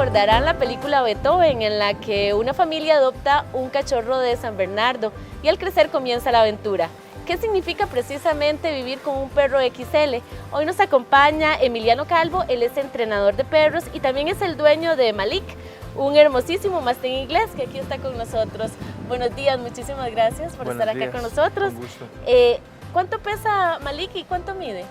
recordarán la película Beethoven, en la que una familia adopta un cachorro de San Bernardo y al crecer comienza la aventura. ¿Qué significa precisamente vivir con un perro XL? Hoy nos acompaña Emiliano Calvo, él es entrenador de perros y también es el dueño de Malik, un hermosísimo mastín inglés que aquí está con nosotros. Buenos días, muchísimas gracias por estar acá con nosotros. Con gusto. ¿Cuánto pesa Malik y cuánto mide?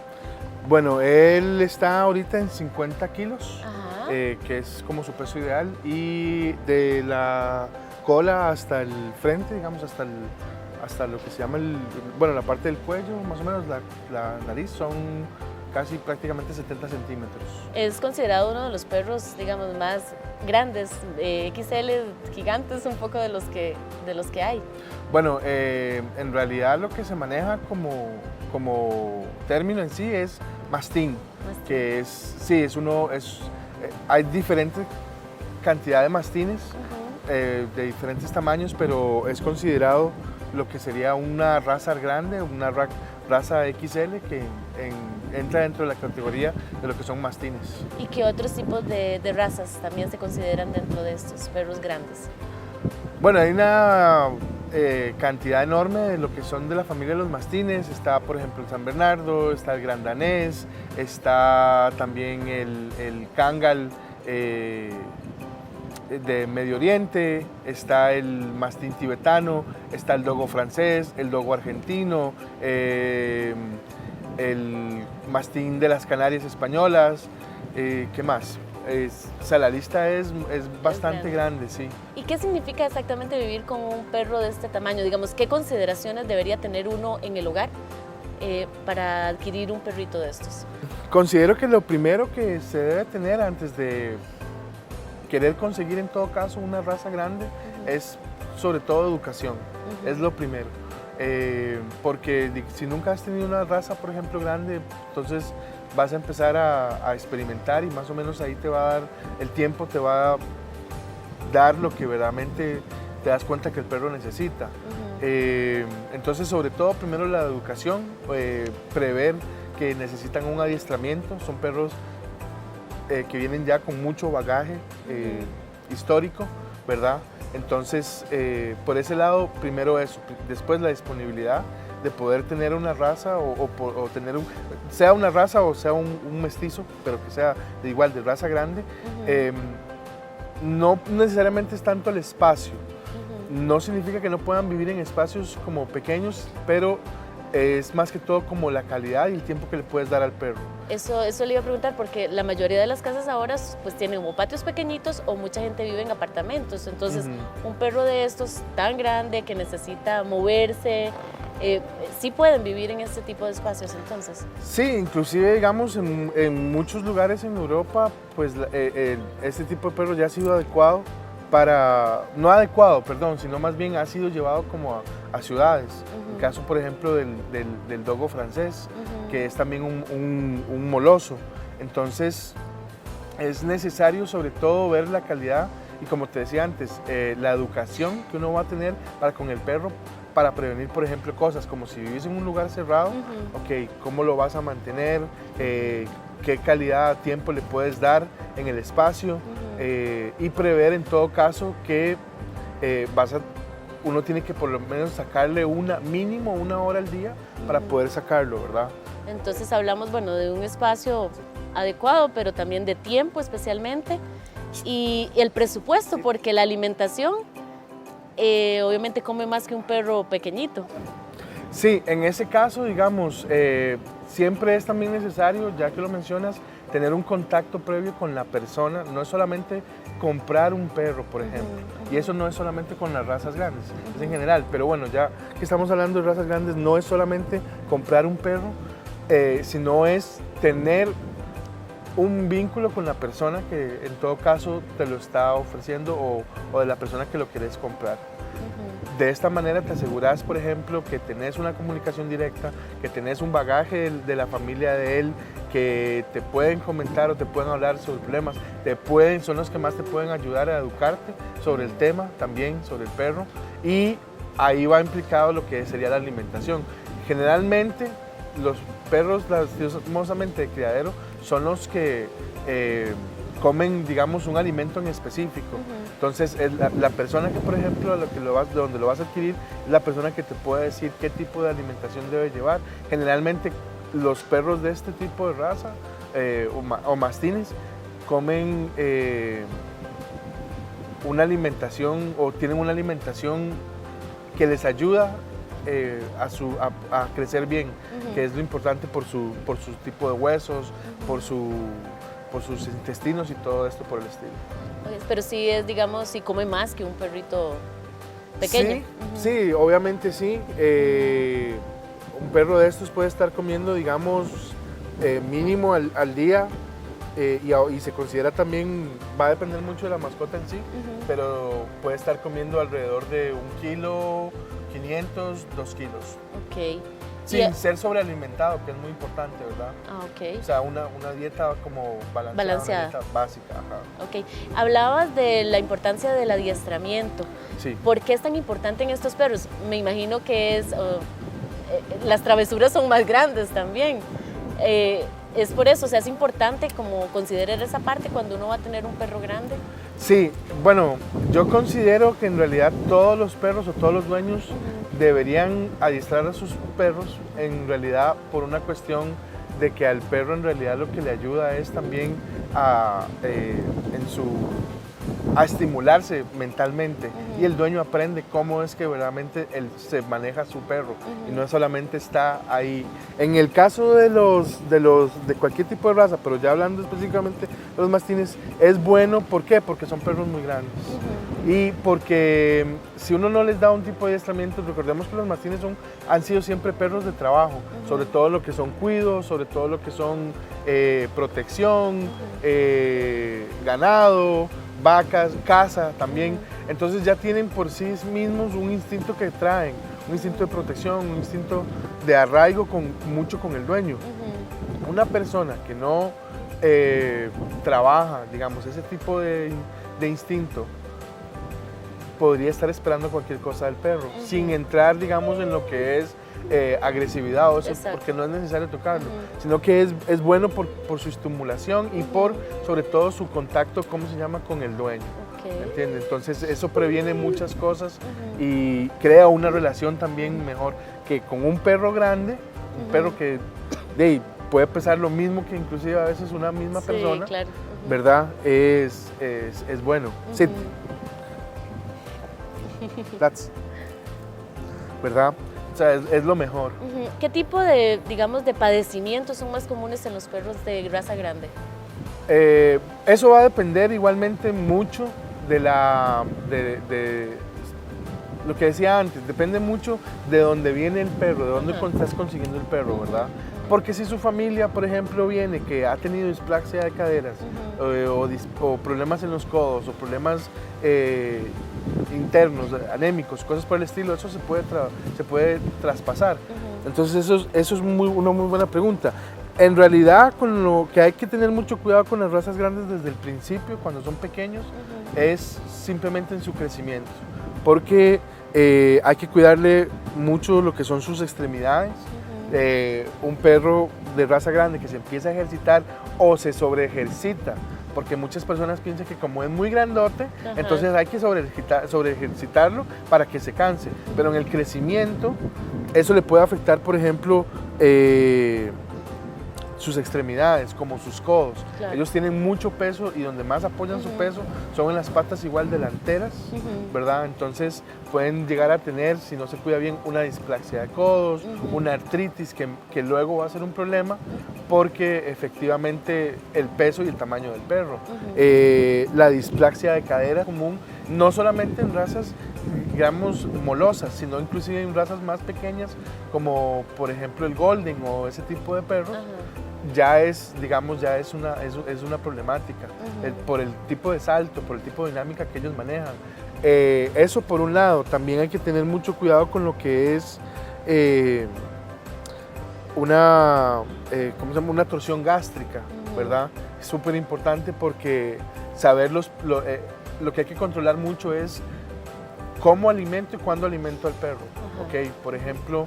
Bueno, él está ahorita en 50 kilos, Ajá. que es como su peso ideal, y de la cola hasta el frente, digamos, hasta lo que se llama la parte del cuello, más o menos la nariz, son casi prácticamente 70 centímetros. Es considerado uno de los perros, digamos, más grandes, XL, gigantes un poco de los que hay. Bueno, en realidad lo que se maneja como término en sí es mastín, que hay diferente cantidad de mastines de diferentes tamaños, pero es considerado lo que sería una raza grande, una raza XL que entra dentro de la categoría de lo que son mastines. ¿Y qué otros tipos de razas también se consideran dentro de estos perros grandes? Bueno, hay una cantidad enorme de lo que son de la familia de los mastines. Está, por ejemplo, el San Bernardo, está el Gran Danés, está también el Kangal de Medio Oriente, está el mastín tibetano, está el dogo francés, el dogo argentino, el mastín de las Canarias españolas, ¿qué más? O sea, la lista es bastante grande, sí. ¿Y qué significa exactamente vivir con un perro de este tamaño? Digamos, ¿qué consideraciones debería tener uno en el hogar para adquirir un perrito de estos? Considero que lo primero que se debe tener antes de querer conseguir en todo caso una raza grande es sobre todo educación, es lo primero. Porque si nunca has tenido una raza, por ejemplo, grande, entonces vas a empezar a experimentar y más o menos ahí te va a dar, el tiempo te va a dar lo que verdaderamente te das cuenta que el perro necesita. Entonces, sobre todo, primero la educación, prever que necesitan un adiestramiento, son perros que vienen ya con mucho bagaje histórico, ¿verdad? Entonces, por ese lado, primero eso, después la disponibilidad de poder tener una raza o tener sea una raza o sea un mestizo, pero que sea de raza grande. No necesariamente es tanto el espacio, no significa que no puedan vivir en espacios como pequeños, pero es más que todo como la calidad y el tiempo que le puedes dar al perro. Eso le iba a preguntar porque la mayoría de las casas ahora pues tienen o patios pequeñitos o mucha gente vive en apartamentos, entonces un perro de estos tan grande que necesita moverse, ¿sí pueden vivir en este tipo de espacios entonces? Sí, inclusive digamos en muchos lugares en Europa pues este tipo de perro ya ha sido adecuado no adecuado, perdón, sino más bien ha sido llevado como a ciudades. El caso, por ejemplo, del dogo francés, que es también un moloso. Entonces, es necesario sobre todo ver la calidad y, como te decía antes, la educación que uno va a tener con el perro para prevenir, por ejemplo, cosas como si vivís en un lugar cerrado, ¿cómo lo vas a mantener? ¿Qué calidad, tiempo le puedes dar en el espacio? Y prever en todo caso que uno tiene que por lo menos sacarle mínimo una hora al día para poder sacarlo, ¿verdad? Entonces hablamos, bueno, de un espacio adecuado, pero también de tiempo especialmente y el presupuesto, porque la alimentación obviamente come más que un perro pequeñito. Sí, en ese caso, digamos, siempre es también necesario, ya que lo mencionas, tener un contacto previo con la persona, no es solamente comprar un perro, por ejemplo, y eso no es solamente con las razas grandes, es en general, pero bueno, ya que estamos hablando de razas grandes, no es solamente comprar un perro, sino es tener un vínculo con la persona que en todo caso te lo está ofreciendo o de la persona que lo querés comprar. De esta manera te aseguras, por ejemplo, que tenés una comunicación directa, que tenés un bagaje de la familia de él, que te pueden comentar o te pueden hablar sobre problemas, son los que más te pueden ayudar a educarte sobre el tema, también sobre el perro, y ahí va implicado lo que sería la alimentación. Generalmente los perros lastimosamente de criadero son los que comen, digamos, un alimento en específico. Entonces, la persona que, por ejemplo, donde lo vas a adquirir, es la persona que te puede decir qué tipo de alimentación debe llevar. Generalmente, los perros de este tipo de raza, o mastines, comen una alimentación, o tienen una alimentación que les ayuda a crecer bien, que es lo importante por su tipo de huesos, por sus intestinos y todo esto por el estilo. Pero sí es, digamos, si come más que un perrito pequeño. Sí, obviamente sí. Un perro de estos puede estar comiendo, digamos, mínimo al día, y se considera también, va a depender mucho de la mascota en sí, pero puede estar comiendo alrededor de 1 kilo, 500, 2 kilos. Ok. Sin ser sobrealimentado, que es muy importante, ¿verdad? Ah, ok. O sea, una dieta como balanceada. Una dieta básica. Ajá. Ok. Hablabas de la importancia del adiestramiento. Sí. ¿Por qué es tan importante en estos perros? Me imagino que las travesuras son más grandes también. Es por eso, o sea, es importante como considerar esa parte cuando uno va a tener un perro grande. Sí, bueno, yo considero que en realidad todos los perros o todos los dueños deberían adiestrar a sus perros, en realidad por una cuestión de que al perro en realidad lo que le ayuda es también a estimularse mentalmente, y el dueño aprende cómo es que verdaderamente él se maneja su perro, y no solamente está ahí. En el caso de cualquier tipo de raza, pero ya hablando específicamente de los mastines, es bueno, ¿por qué? Porque son perros muy grandes. Y porque si uno no les da un tipo de adiestramiento, recordemos que los mastines han sido siempre perros de trabajo, sobre todo lo que son cuidos, sobre todo lo que son protección, ganado, vacas, caza también. Entonces ya tienen por sí mismos un instinto que traen, un instinto de protección, un instinto de arraigo mucho con el dueño. Una persona que no trabaja, digamos, ese tipo de instinto, podría estar esperando cualquier cosa del perro, sin entrar, digamos, en lo que es agresividad o eso, porque no es necesario tocarlo, sino que es bueno por su estimulación y por, sobre todo, su contacto, ¿cómo se llama?, con el dueño. ¿Entiendes? Entonces eso previene muchas cosas y crea una relación también mejor que con un perro grande, un perro que puede pesar lo mismo que inclusive a veces una misma persona, claro. ¿Verdad? Es bueno. Sí. ¿Verdad? O sea, es lo mejor. ¿Qué tipo de, digamos, de padecimientos son más comunes en los perros de raza grande? Eso va a depender igualmente mucho de lo que decía antes, depende mucho de dónde viene el perro, de dónde estás consiguiendo el perro, ¿verdad? Porque si su familia, por ejemplo, viene que ha tenido displasia de caderas, o problemas en los codos, o problemas internos, anémicos, cosas por el estilo, eso se puede traspasar. Entonces eso es una muy buena pregunta. En realidad, con lo que hay que tener mucho cuidado con las razas grandes desde el principio, cuando son pequeños, es simplemente en su crecimiento, porque hay que cuidarle mucho lo que son sus extremidades. Un perro de raza grande que se empieza a ejercitar o se sobreejercita, porque muchas personas piensan que como es muy grandote, entonces hay que sobreejercitarlo para que se canse, pero en el crecimiento eso le puede afectar, por ejemplo, sus extremidades, como sus codos. Claro. Ellos tienen mucho peso y donde más apoyan su peso son en las patas igual delanteras, ¿verdad? Entonces pueden llegar a tener, si no se cuida bien, una displasia de codos, una artritis que luego va a ser un problema porque efectivamente el peso y el tamaño del perro. La displasia de cadera común, no solamente en razas, digamos, molosas, sino inclusive en razas más pequeñas, como por ejemplo el golden o ese tipo de perros, ya es una problemática, por el tipo de salto, por el tipo de dinámica que ellos manejan. Eso por un lado. También hay que tener mucho cuidado con lo que es una torsión gástrica, ¿verdad? Es súper importante porque saber lo que hay que controlar mucho es cómo alimento y cuándo alimento al perro. ¿Okay? Por ejemplo,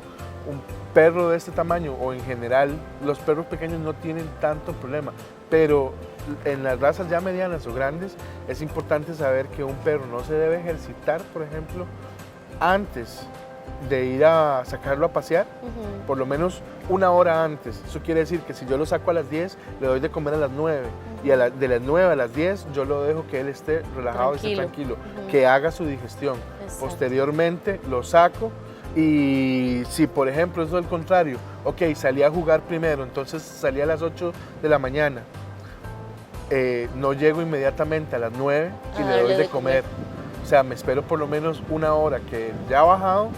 un perro de este tamaño, o en general, los perros pequeños no tienen tanto problema, pero en las razas ya medianas o grandes es importante saber que un perro no se debe ejercitar, por ejemplo, antes de ir a sacarlo a pasear, por lo menos una hora antes. Eso quiere decir que si yo lo saco a las 10, le doy de comer a las 9, y de las 9 a las 10 yo lo dejo que él esté relajado y esté tranquilo, que haga su digestión. Exacto. Posteriormente lo saco, y si por ejemplo es al contrario, ok, salí a jugar primero, entonces salí a las 8 de la mañana, no llego inmediatamente a las 9 y le doy de comer. O sea, me espero por lo menos una hora que ya ha bajado,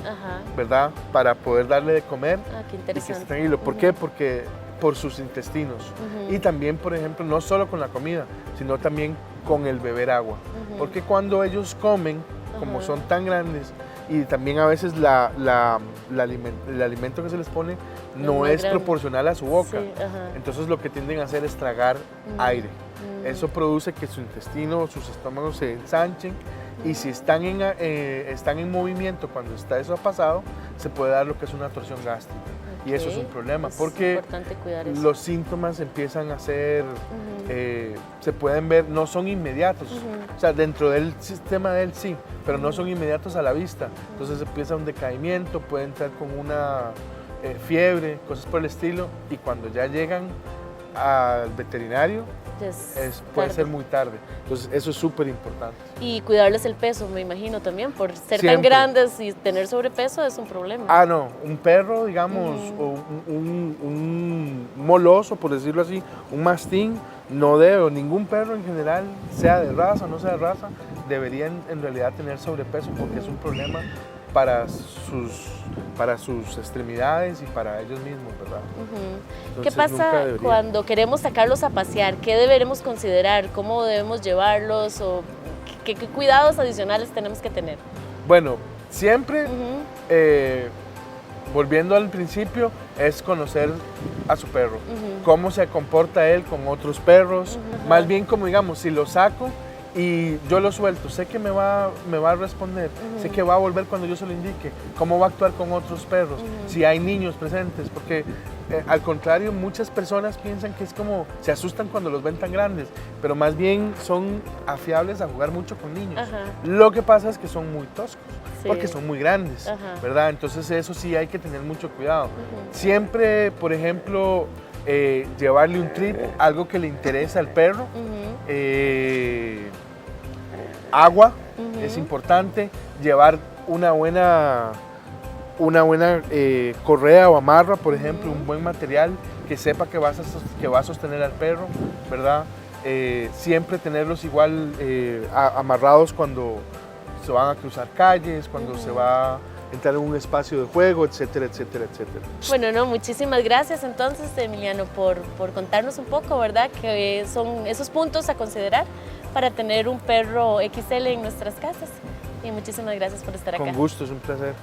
¿verdad? Para poder darle de comer qué interesante. Y que esté tranquilo. ¿Por qué? Porque por sus intestinos. Y también, por ejemplo, no solo con la comida, sino también con el beber agua. Porque cuando ellos comen, como son tan grandes, y también a veces el alimento que se les pone no es proporcional a su boca. Sí, entonces lo que tienden a hacer es tragar aire. Eso produce que su intestino, sus estómagos se ensanchen, y si están en movimiento cuando eso ha pasado, se puede dar lo que es una torsión gástrica. Y eso es un problema, porque los síntomas empiezan a ser, se pueden ver, no son inmediatos. O sea, dentro del sistema de él sí, pero no son inmediatos a la vista. Entonces empieza un decaimiento, puede entrar con una fiebre, cosas por el estilo, y cuando ya llegan al veterinario, puede ser muy tarde. Entonces eso es súper importante. Y cuidarles el peso, me imagino también, por ser tan grandes y tener sobrepeso es un problema. Ah, no, un perro, digamos, o un moloso, por decirlo así, un mastín, no debe, o ningún perro en general, sea de raza o no sea de raza, deberían en realidad tener sobrepeso, porque es un problema para sus extremidades y para ellos mismos, ¿verdad? ¿Qué pasa cuando queremos sacarlos a pasear? ¿Qué deberemos considerar? ¿Cómo debemos llevarlos? ¿O qué cuidados adicionales tenemos que tener? Bueno, siempre, volviendo al principio, es conocer a su perro. Cómo se comporta él con otros perros. Más bien, como digamos, si lo saco y yo lo suelto, sé que me va a responder, sé que va a volver cuando yo se lo indique, cómo va a actuar con otros perros, si hay niños presentes, porque al contrario, muchas personas piensan que es como, se asustan cuando los ven tan grandes, pero más bien son afiables a jugar mucho con niños. Lo que pasa es que son muy toscos, porque son muy grandes, ¿verdad? Entonces eso sí hay que tener mucho cuidado. Siempre, por ejemplo, llevarle un treat, algo que le interesa al perro, agua, es importante, llevar una buena correa o amarra, por ejemplo, un buen material que sepa que va a sostener al perro, ¿verdad? Siempre tenerlos igual amarrados cuando se van a cruzar calles, cuando se va a entrar en un espacio de juego, etcétera, etcétera, etcétera. Bueno, no, muchísimas gracias entonces, Emiliano, por contarnos un poco, ¿verdad? Que son esos puntos a considerar para tener un perro XL en nuestras casas. Y muchísimas gracias por estar acá. Con gusto, es un placer.